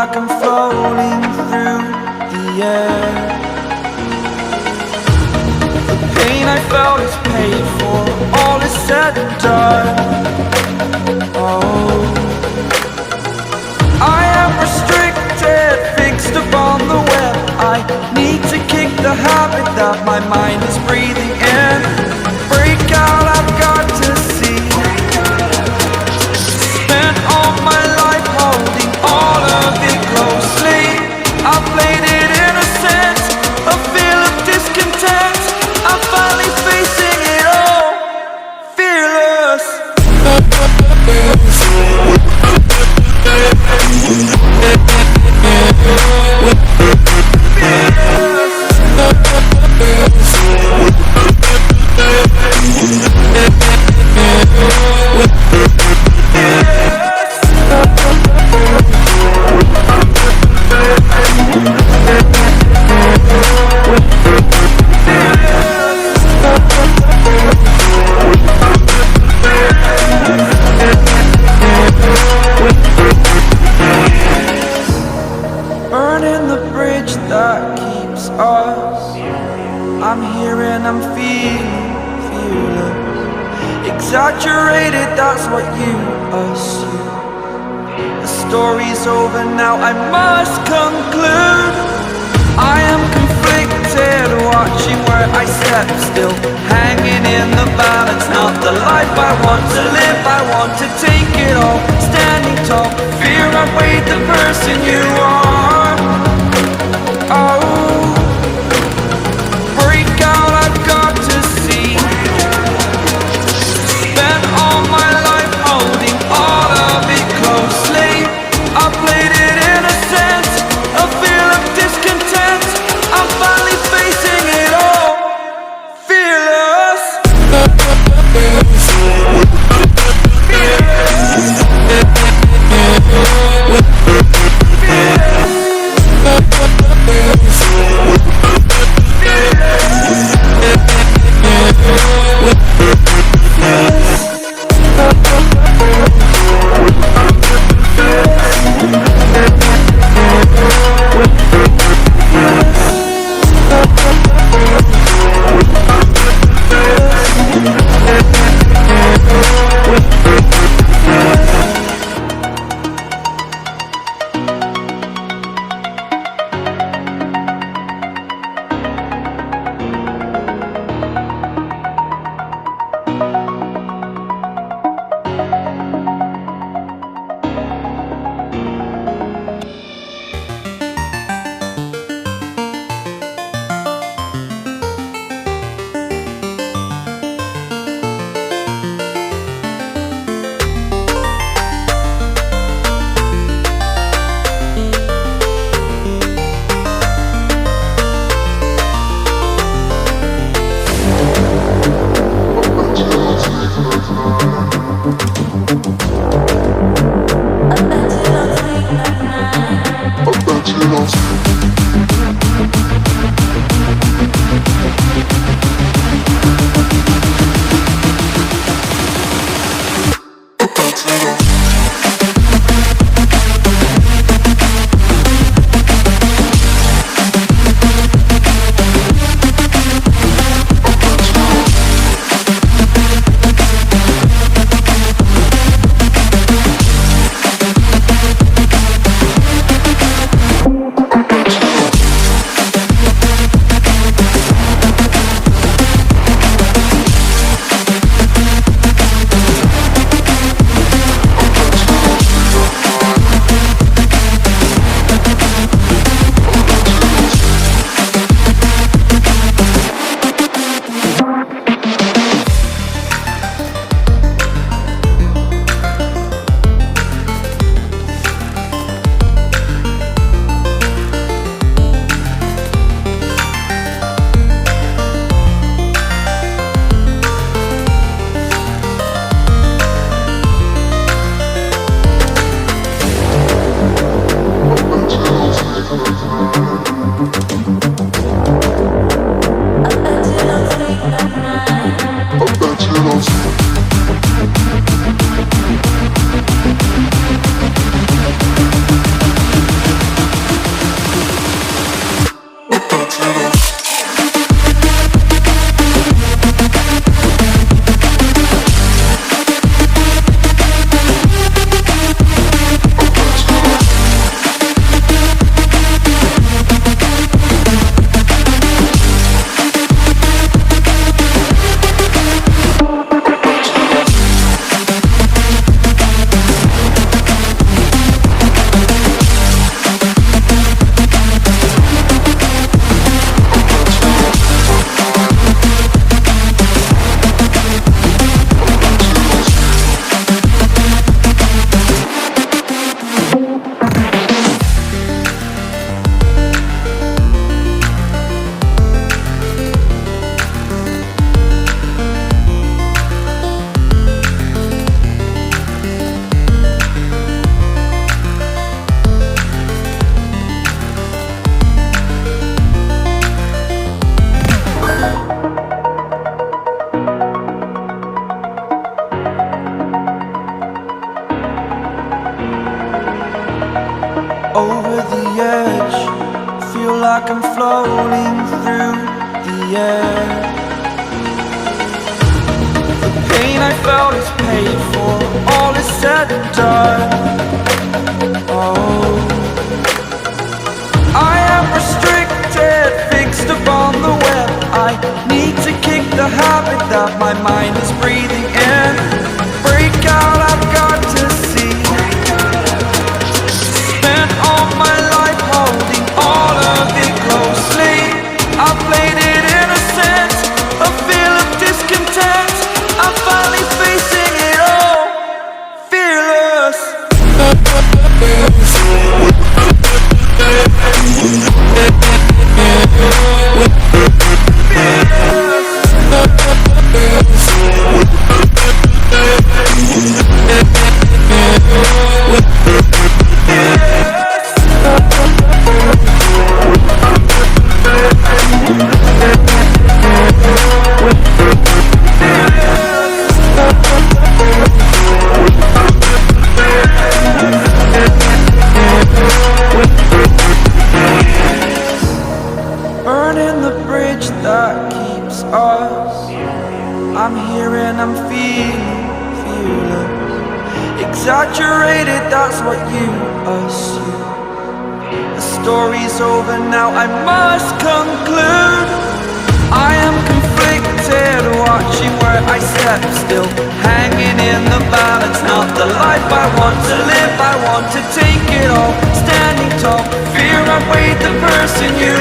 like I'm floating through the air. The pain I felt is paid for, all is said and done. Oh, I am restricted, fixed upon the web. I need to kick the habit that my mind is breathing in. Break out, I've got to see. Spent all my life holding all of it closely. I played it innocent, a feel of discontent. I'm finally facing it all, fearless. Burning the bridge that keeps us. I'm here and I'm feeling fearless. Exaggerated, that's what you assume. The story's over now, I must conclude. I am conflicted, watching where I step still, hanging in the balance. Not the life I want to live, I want to take it all. Standing tall, fear outweighed the person you are. Oh, break out, I've got to see. Spent all my life holding all of it closely. I played it innocent, a feel of discontent. I'm finally facing it all, fearless. Fearless. like I'm floating through the air. The pain I felt is paid for, all is said and done. Oh, I am restricted, fixed upon the web. I need to kick the habit that my mind is breathing in. Break out, I've got to see. Spent all my life holding all of it closely. I played it innocent, a feel of discontent. I'm finally facing it all, fearless. Burning the bridge that keeps us. I'm here and I'm feeling fearless. Exaggerated, that's what you assume. The story's over now, I must conclude. I am conflicted, watching where I step still, hanging in the balance. Not the life I want to live, I want to take it all. Standing tall, fear I weighed the person you